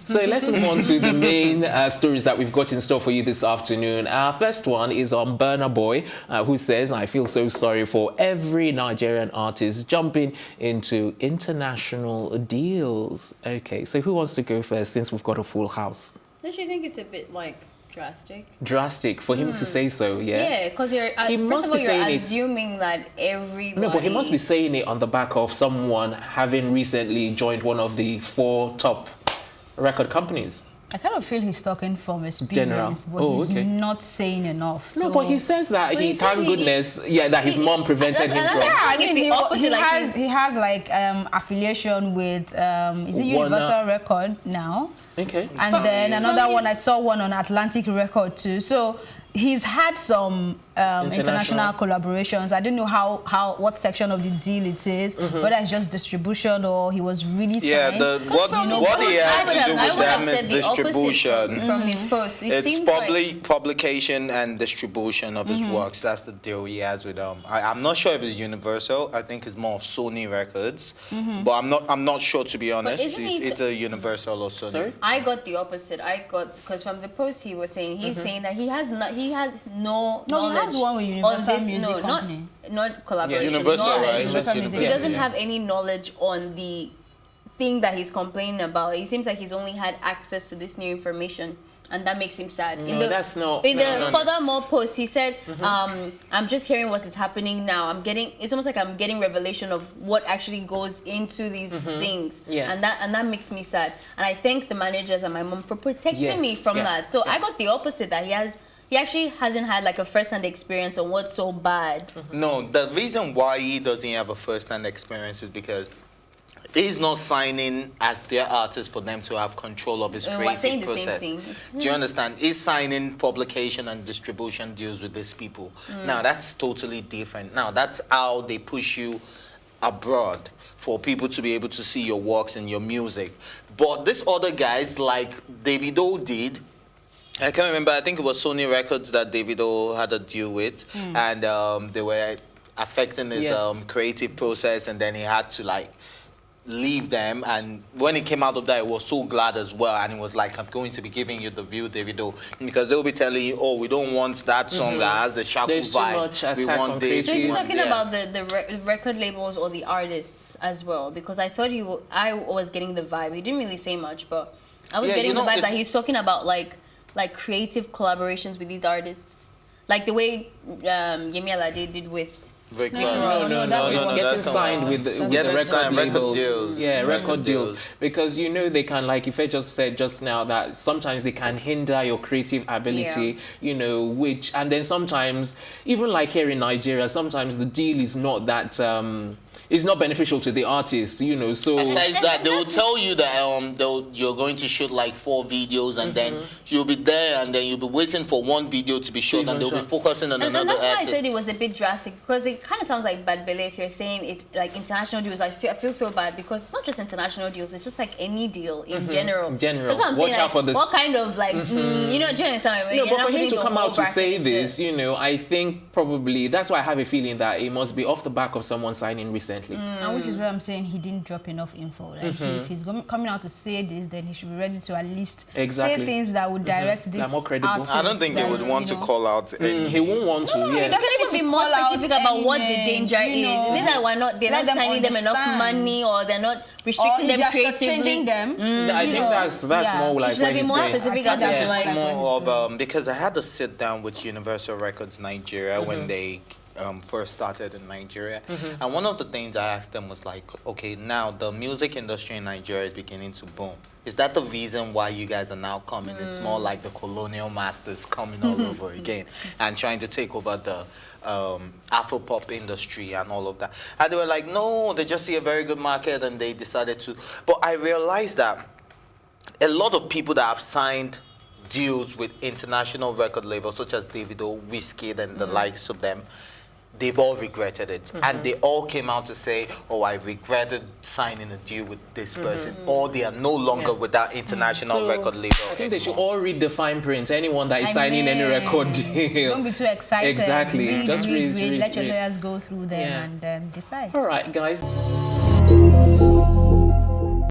So let's move on to the main stories that we've got in store for you this afternoon. Our first one is on Burna Boy, who says, "I feel so sorry for every Nigerian artist jumping into international deals." Okay, so who wants to go first since we've got a full house? Don't you think it's a bit like drastic? Drastic for him to say so, yeah? Yeah, because you're first of all you're assuming that everybody. No, but he must be saying it on the back of someone having recently joined one of the 4 top record companies. I kind of feel he's talking from experience, but he's not saying enough. No, but he says that thank goodness, that his mom prevented him from. Yeah, I mean, he has like affiliation with is it Universal Record now? Okay. And then another one, I saw one on Atlantic Record too. So he's had some international collaborations. I don't know what section of the deal it is, whether it's just distribution or he was really signed. What he has to do with them is distribution. From his post, it's publication and distribution of his works. That's the deal he has with them. I'm not sure if it's Universal. I think it's more of Sony Records, but I'm not sure, to be honest. It's a Universal or Sony. Sorry? I got the opposite. Because from the post he was saying, he's saying that he has no knowledge. He has one with Universal Music Company. Not collaboration. Universal, right? He doesn't have any knowledge on the thing that he's complaining about. It seems like he's only had access to this new information, and that makes him sad. Furthermore post, he said, "I'm just hearing what is happening now. It's almost like I'm getting revelation of what actually goes into these things, and that makes me sad. And I thank the managers and my mom for protecting me from that. So I got the opposite, that he actually hasn't had like a first-hand experience on what's so bad. No, the reason why he doesn't have a first-hand experience is because he's not signing as their artist for them to have control of his creative process. Do you understand? He's signing publication and distribution deals with these people. Now, that's totally different. Now, that's how they push you abroad, for people to be able to see your works and your music. But these other guys, like Davido did, I can't remember, I think it was Sony Records that Davido had a deal with, and they were affecting his creative process, and then he had to like leave them. And when he came out of that, he was so glad as well, and he was like, "I'm going to be giving you the real Davido," because they'll be telling you, "Oh, we don't want that song that has the Shaku vibe. We want this." So he's talking about the record labels or the artists as well, because I thought I was getting the vibe. He didn't really say much, but I was getting the vibe that he's talking about like creative collaborations with these artists, like the way Yemi Alade did with Rick Ross. No, it's getting signed with the record deals. Yeah, record deals. Because they can, like Ife just said just now, that sometimes they can hinder your creative ability, and then sometimes, even like here in Nigeria, sometimes the deal is not that it's not beneficial to the artist, so... Besides that, they will tell you that you're going to shoot like 4 videos, and then you'll be there, and then you'll be waiting for one video to be shot, and they'll be focusing on another artist. And that's why I said it was a bit drastic, because it kind of sounds like bad belly if you're saying it's like international deals. I feel so bad, because it's not just international deals, it's just like any deal in general. That's what I'm saying, out for this. What kind of like, do you understand? No, but for him to come out to say this, I think probably, that's why I have a feeling that it must be off the back of someone signing recently. And which is where I'm saying he didn't drop enough info. Like if he's coming out to say this, then he should be ready to at least say things that would direct this more credible. I don't think he would want to call out any. He won't want to. He doesn't even be more specific about what the danger is. Is it that they're not signing them enough money, or they're not restricting them creatively? I think that's more like where he's going. It's more of because I had to sit down with Universal Records Nigeria when they first started in Nigeria, and one of the things I asked them was like, okay, now the music industry in Nigeria is beginning to boom. Is that the reason why you guys are now coming? It's more like the colonial masters coming all over again and trying to take over the Afro-pop industry and all of that. And they were like, no, they just see a very good market and they decided to. But I realized that a lot of people that have signed deals with international record labels such as Davido, Wizkid, and the likes of them, they've all regretted it. And they all came out to say, oh, I regretted signing a deal with this person, or they are no longer with that international record label I think they should all read the fine print. Anyone that is signing any record deal. Don't be too excited. Exactly. Just read. Let your lawyers go through them and decide. All right, guys.